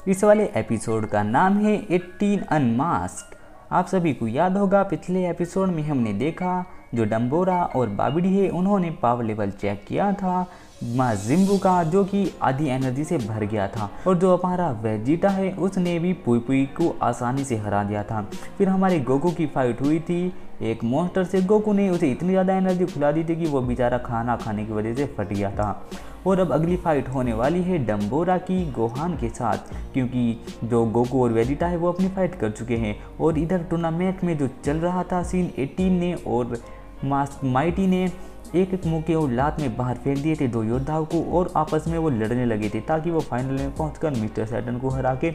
इस वाले एपिसोड का नाम है 18 अनमास्क। आप सभी को याद होगा पिछले एपिसोड में हमने देखा जो डम्बोरा और बाबिडी है उन्होंने पावर लेवल चेक किया था माजिम्बू का, जो कि आधी एनर्जी से भर गया था, और जो हमारा वेजिटा है उसने भी पुई पुई को आसानी से हरा दिया था। फिर हमारे गोकू की फाइट हुई थी एक मॉन्स्टर से। गोकू ने उसे इतनी ज़्यादा एनर्जी खिला दी थी कि वो बेचारा खाना खाने की वजह से फट गया था। और अब अगली फाइट होने वाली है डम्बोरा की गोहान के साथ, क्योंकि जो गोकू और वेजिटा है वो अपनी फाइट कर चुके हैं। और इधर टूर्नामेंट में जो चल रहा था सीन 18 ने और माइटी ने एक एक मुक्के और लात में बाहर फेंक दिए थे दो योद्धाओं को, और आपस में वो लड़ने लगे थे ताकि वो फाइनल में पहुंचकर मिस्टर सैटर्न को हरा के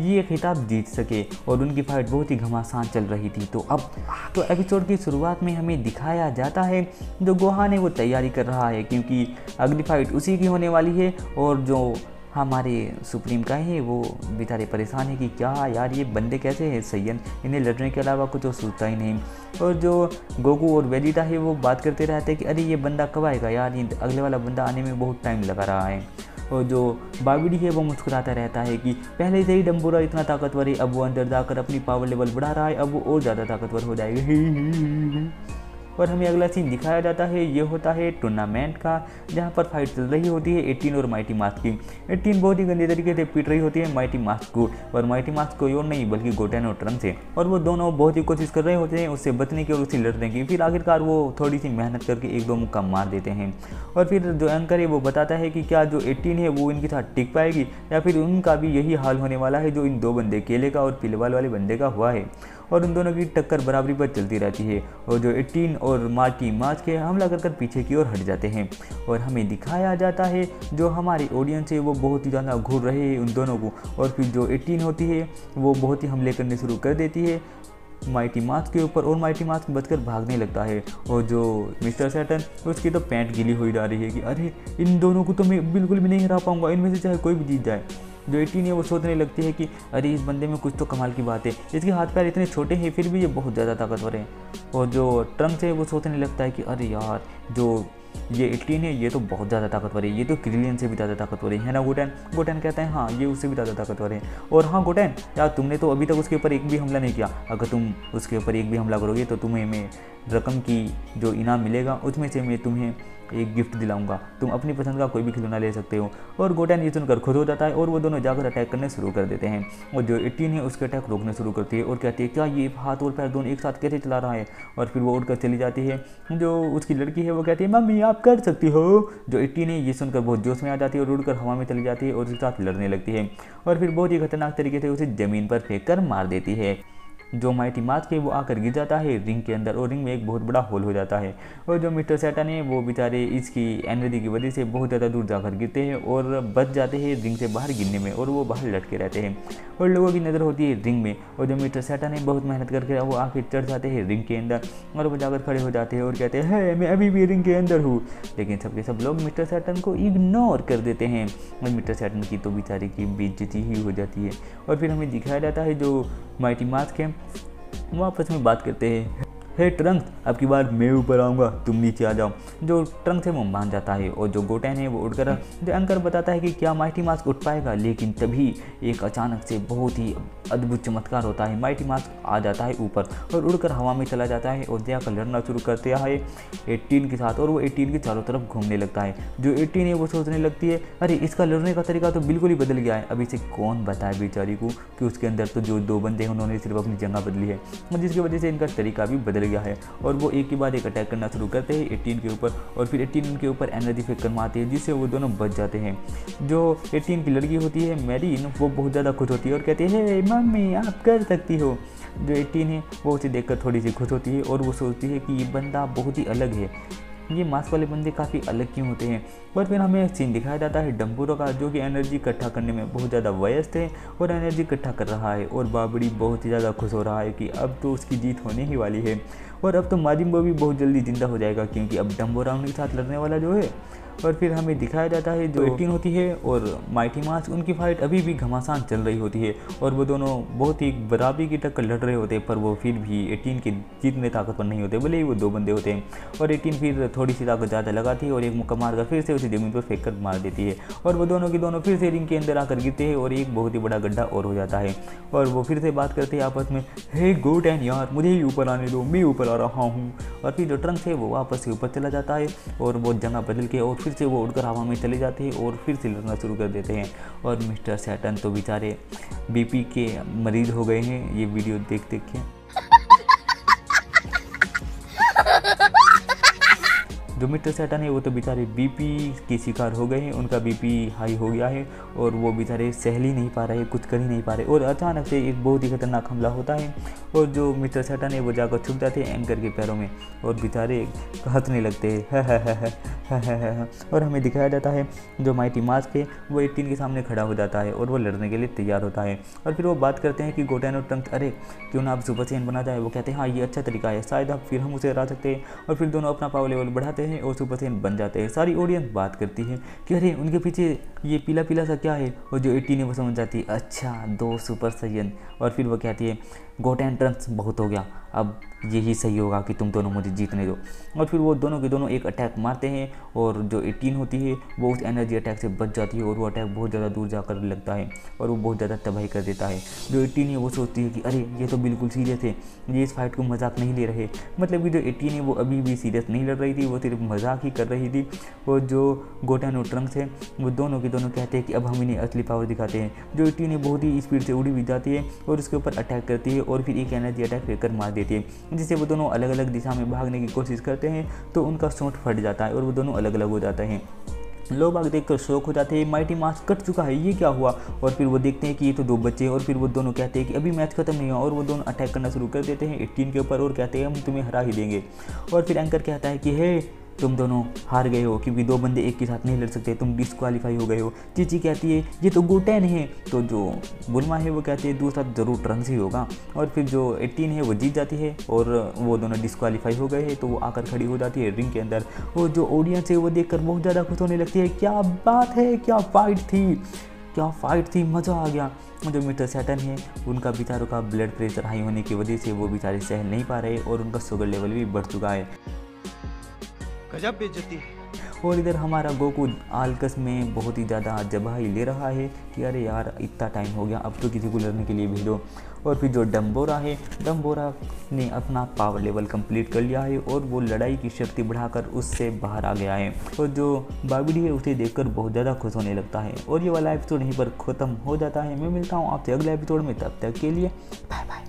ये खिताब जीत सके। और उनकी फाइट बहुत ही घमासान चल रही थी। तो एपिसोड की शुरुआत में हमें दिखाया जाता है जो गोहान है वो तैयारी कर रहा है, क्योंकि अगली फाइट उसी की होने वाली है। और जो हमारे सुप्रीम का है वो बेचारे परेशान है कि क्या यार ये बंदे कैसे हैं सैयन, इन्हें लड़ने के अलावा कुछ तो सोचता ही नहीं। और जो गोकू और वेजिटा है वो बात करते रहते हैं कि अरे ये बंदा कब आएगा यार, ये अगले वाला बंदा आने में बहुत टाइम लगा रहा है। और जो बाबिडी है वो मुस्कुराता रहता है कि पहले से ही डम्बोरा इतना ताकतवर है, अब वो अंदर जाकर अपनी पावर लेवल बढ़ा रहा है, अब वो और ज़्यादा ताकतवर हो जाएगा। और हमें अगला सीन दिखाया जाता है, ये होता है टूर्नामेंट का, जहाँ पर फाइट चल रही होती है 18 और माइटी मास्क की। 18 बहुत ही गंदे तरीके से पीट रही होती है माइटी मास्क को, और माइटी मास्क कोई और नहीं बल्कि गोटेन और ट्रंक से। और वो दोनों बहुत ही कोशिश कर रहे होते हैं उससे बचने की और उससे लड़ने की। फिर आखिरकार वो थोड़ी सी मेहनत करके एक दो मुक्का मार देते हैं। और फिर जो एंकर है वो बताता है कि क्या जो 18 है वो इनके साथ टिक पाएगी या फिर उनका भी यही हाल होने वाला है जो इन दो बंदे केले का और पिलवाल वाले बंदे का हुआ है। और उन दोनों की टक्कर बराबरी पर चलती रहती है, और जो 18 और मार्टी मार्च के हमला कर पीछे की ओर हट जाते हैं। और हमें दिखाया जाता है जो हमारी ऑडियंस है वो बहुत ही ज़्यादा घूर रहे हैं उन दोनों को। और फिर जो 18 होती है वो बहुत ही हमले करने शुरू कर देती है माइटी मास्क के ऊपर, और माइटी मास्क बचकर भागने लगता है। और जो मिस्टर सैटर्न उसकी तो पैंट गीली हुई जा रही है कि अरे इन दोनों को तो मैं बिल्कुल भी नहीं हरा पाऊंगा, इनमें से चाहे कोई भी जीत जाए। जो 18 है वो सोचने लगती है कि अरे इस बंदे में कुछ तो कमाल की बात है, इसके हाथ पैर इतने छोटे हैं फिर भी ये बहुत ज़्यादा ताकतवर है। और जो ट्रंक है वो सोचने लगता है कि अरे यार जो ये 18 है ये तो बहुत ज़्यादा ताकतवर है, ये तो क्रिलियन से भी ज़्यादा ताकतवर है ना गोटेन। गोटेन कहता है हाँ ये उससे भी ज़्यादा ताकतवर है। और हाँ गोटेन यार तुमने तो अभी तक उसके ऊपर एक भी हमला नहीं किया, अगर तुम उसके ऊपर एक भी हमला करोगे तो तुम्हें मैं रकम की जो इनाम मिलेगा उसमें से मैं तुम्हें एक गिफ्ट दिलाऊंगा, तुम अपनी पसंद का कोई भी खिलौना ले सकते हो। और गोटेन ये सुनकर खुद हो जाता है और वो दोनों जाकर अटैक करने शुरू कर देते हैं। और जो 18 है उसके अटैक रोकने शुरू करती है और कहती है क्या ये हाथ और पैर दोनों एक साथ कैसे चला रहा है। और फिर वो उड़कर चली जाती है। जो उसकी लड़की है वो कहती है मम्मी आप कर सकती हो। जो 18 है ये सुनकर बहुत जोश में आ जाती है और उड़कर हवा में चली जाती है और उसके साथ लड़ने लगती है। और फिर बहुत ही खतरनाक तरीके से उसे ज़मीन पर फेंक कर मार देती है। जो माइटी मास्क है वो आकर गिर जाता है रिंग के अंदर, और रिंग में एक बहुत बड़ा होल हो जाता है। और जो मिस्टर सैटर्न है वो बेचारे इसकी एनर्जी की वजह से बहुत ज़्यादा दूर जाकर गिरते हैं और बच जाते हैं रिंग से बाहर गिरने में, और वो बाहर लटके रहते हैं। और लोगों की नज़र होती है रिंग में, और जो मिस्टर सैटर्न है बहुत मेहनत करके वो आके चढ़ जाते हैं रिंग के अंदर, और वो जाकर खड़े हो जाते हैं और कहते हैं मैं अभी भी रिंग के अंदर हूँ। लेकिन सबके सब लोग मिस्टर सैटर्न को इग्नोर कर देते हैं, और मिस्टर सैटर्न की तो बेचारे की बेइज्जती ही हो जाती है। और फिर हमें दिखाया जाता है जो माइटी मास्क है वो आपस में बात करते हैं, हे ट्रंक अब की बार मैं ऊपर आऊँगा तुम नीचे आ जाओ। जो ट्रंक है वो मान जाता है, और जो गोटेन है वो उड़कर जो एंकर बताता है कि क्या माइटी मास्क उठ पाएगा। लेकिन तभी एक अचानक से बहुत ही अद्भुत चमत्कार होता है, माइटी मास्क आ जाता है ऊपर और उड़कर हवा में चला जाता है और जाकर लड़ना शुरू करते है 18 के साथ, और वो 18 के चारों तरफ घूमने लगता है। जो 18 है वो सोचने लगती है अरे इसका लड़ने का तरीका तो बिल्कुल ही बदल गया है, अब इसे कौन बताए बेचारी को कि उसके अंदर तो जो दो बंदे हैं उन्होंने सिर्फ अपनी जगह बदली है, जिसकी वजह से इनका तरीका भी बदल गया है। और वो एक के बाद एक अटैक करना शुरू करते हैं 18 के ऊपर, और फिर 18 उनके ऊपर एनर्जी फेंक कर मारती है जिससे वो दोनों बच जाते हैं। जो 18 की लड़की होती है मैरीन वो बहुत ज़्यादा खुश होती है और कहती है हे मम्मी आप कर सकती हो। जो 18 है वो उसे देखकर थोड़ी सी खुश होती है और वो सोचती है कि ये बंदा बहुत ही अलग है, ये मास्क वाले बंदे काफ़ी अलग क्यों होते हैं। और फिर हमें सीन दिखाया जाता है डम्बोरा का, जो कि एनर्जी इकट्ठा करने में बहुत ज़्यादा व्यस्त है और एनर्जी इकट्ठा कर रहा है, और बाबड़ी बहुत ही ज़्यादा खुश हो रहा है कि अब तो उसकी जीत होने ही वाली है। और अब तो माजिम्बो भी बहुत जल्दी जिंदा हो जाएगा, क्योंकि अब डम्बोरा उनके साथ लड़ने वाला जो है और फिर हमें दिखाया जाता है जो 18 होती है और माइटी मास्क, उनकी फाइट अभी भी घमासान चल रही होती है और वो दोनों बहुत ही बराबरी की टक्कर लड़ रहे होते हैं, पर वो फिर भी 18 के जितने ताकतवर नहीं होते, भले ही वो 2 बंदे होते हैं। और 18 फिर थोड़ी सी ताकत ज़्यादा लगाती है और एक मुक्का मारकर फिर से उसे ज़मीन पर फेंक कर मार देती है और वो दोनों के दोनों फिर से रिंग के अंदर आकर गिरते हैं और एक बहुत ही बड़ा गड्ढा और हो जाता है और वो फिर से बात करते हैं आपस में, हे गोटेन यार मुझे ही ऊपर आने दो, मैं ऊपर आ रहा हूँ। और फिर जो ट्रंक्स है वो वापस से ऊपर चला जाता है और वो जगह बदल के और फिर से वो उड़कर हवा में चले जाते हैं और फिर से लड़ना शुरू कर देते हैं। और मिस्टर सैटर्न तो बेचारे बीपी के मरीज हो गए हैं ये वीडियो देख देख के। जो मिस्टर सैटर्न है वो तो बेचारे बीपी के शिकार हो गए हैं, उनका बीपी हाई हो गया है और वो बेचारे सहल ही नहीं पा रहे, कुछ कर ही नहीं पा रहे और अचानक से एक बहुत ही खतरनाक हमला होता है और जो मिस्टर सैटर्न है वो जाकर छुप जाते हैं एंकर के पैरों में और बेचारे हंसने लगते हैं और हमें दिखाया जाता है जो माइटी मास्क है वो 18 के सामने खड़ा हो जाता है और वो लड़ने के लिए तैयार होता है और फिर वो बात करते हैं कि गोटेन और ट्रंक्स अरे क्यों ना आप सुपर सैयन बना जाए। वो कहते हैं हाँ ये अच्छा तरीका है, शायद अब फिर हम उसे हरा सकते हैं और फिर दोनों अपना पावर लेवल बढ़ाते हैं और सुपर सैयन बन जाते हैं। सारी ऑडियंस बात करती है कि अरे उनके पीछे ये पीला पीला सा क्या है और जो 18 है वो समझ जाती है अच्छा 2 सुपर सैयन और फिर वो कहती है गोटेन ट्रंक्स बहुत हो गया, अब यही सही होगा कि तुम दोनों मुझे जीतने दो। और फिर वो दोनों के दोनों एक अटैक मारते हैं और जो 18 होती है वो उस एनर्जी अटैक से बच जाती है और वो अटैक बहुत ज़्यादा दूर जाकर लगता है और वो बहुत ज़्यादा तबाही कर देता है। जो 18 है वो सोचती है कि अरे ये तो बिल्कुल सीरियस है, ये इस फाइट को मजाक नहीं ले रहे, मतलब कि जो 18 है वो अभी भी सीरियस नहीं लड़ रही थी, वो सिर्फ मजाक ही कर रही थी। और जो गोटेन और ट्रंक्स है वो दोनों के दोनों कहते हैं कि अब हम इन्हें असली पावर दिखाते हैं। जो 18 है बहुत ही स्पीड से उड़ी भी जाती है और उसके ऊपर अटैक करती है और फिर एक एनर्जी अटैक फेंक कर मार देती है, जिससे वो दोनों अलग अलग दिशा में भागने की कोशिश करते हैं तो उनका शॉट फट जाता है और वो दोनों अलग अलग हो जाते हैं। लोग बाग देखकर शौक हो जाते हैं, माइटी मास्क कट चुका है, ये क्या हुआ। और फिर वो देखते हैं कि ये तो 2 बच्चे हैं और फिर वो दोनों कहते हैं कि अभी मैच खत्म नहीं हुआ और वो दोनों अटैक करना शुरू कर देते हैं 18 के ऊपर और कहते हैं हम तुम्हें हरा ही देंगे। और फिर एंकर कहता है कि हे तुम दोनों हार गए हो क्योंकि 2 बंदे एक के साथ नहीं लड़ सकते, तुम डिस्क्वालीफाई हो गए हो। चीची कहती है ये तो गोटेन है, तो जो बुलमा है वो कहती है दूसरा ज़रूर ट्रंक्स ही होगा। और फिर जो 18 है वो जीत जाती है और वो दोनों डिस्क्वालीफाई हो गए हैं तो वो आकर खड़ी हो जाती है रिंग के अंदर और जो ऑडियंस है वो देखकर बहुत ज़्यादा खुश होने लगती है। क्या बात है, क्या फाइट थी, मज़ा आ गया। जो मिस्टर सैटर्न है उनका बेचारों का ब्लड प्रेशर हाई होने की वजह से वो बेचारे सहल नहीं पा रहे और उनका शुगर लेवल भी बढ़ चुका है। गजब बेइज्जती है। और इधर हमारा गोकू आलकस में बहुत ही ज़्यादा जबाही ले रहा है कि अरे यार इतना टाइम हो गया, अब तो किसी को लड़ने के लिए भेजो। और फिर जो डम्बोरा है, डम्बोरा ने अपना पावर लेवल कंप्लीट कर लिया है और वो लड़ाई की शक्ति बढ़ाकर उससे बाहर आ गया है। और जो बाबिडी है उसे देखकर बहुत ज़्यादा खुश होने लगता है। और ये वाला एपिसोड यहीं पर ख़त्म हो जाता है। मैं मिलता हूँ आपसे अगले एपिसोड में, तब तक के लिए बाय बाय।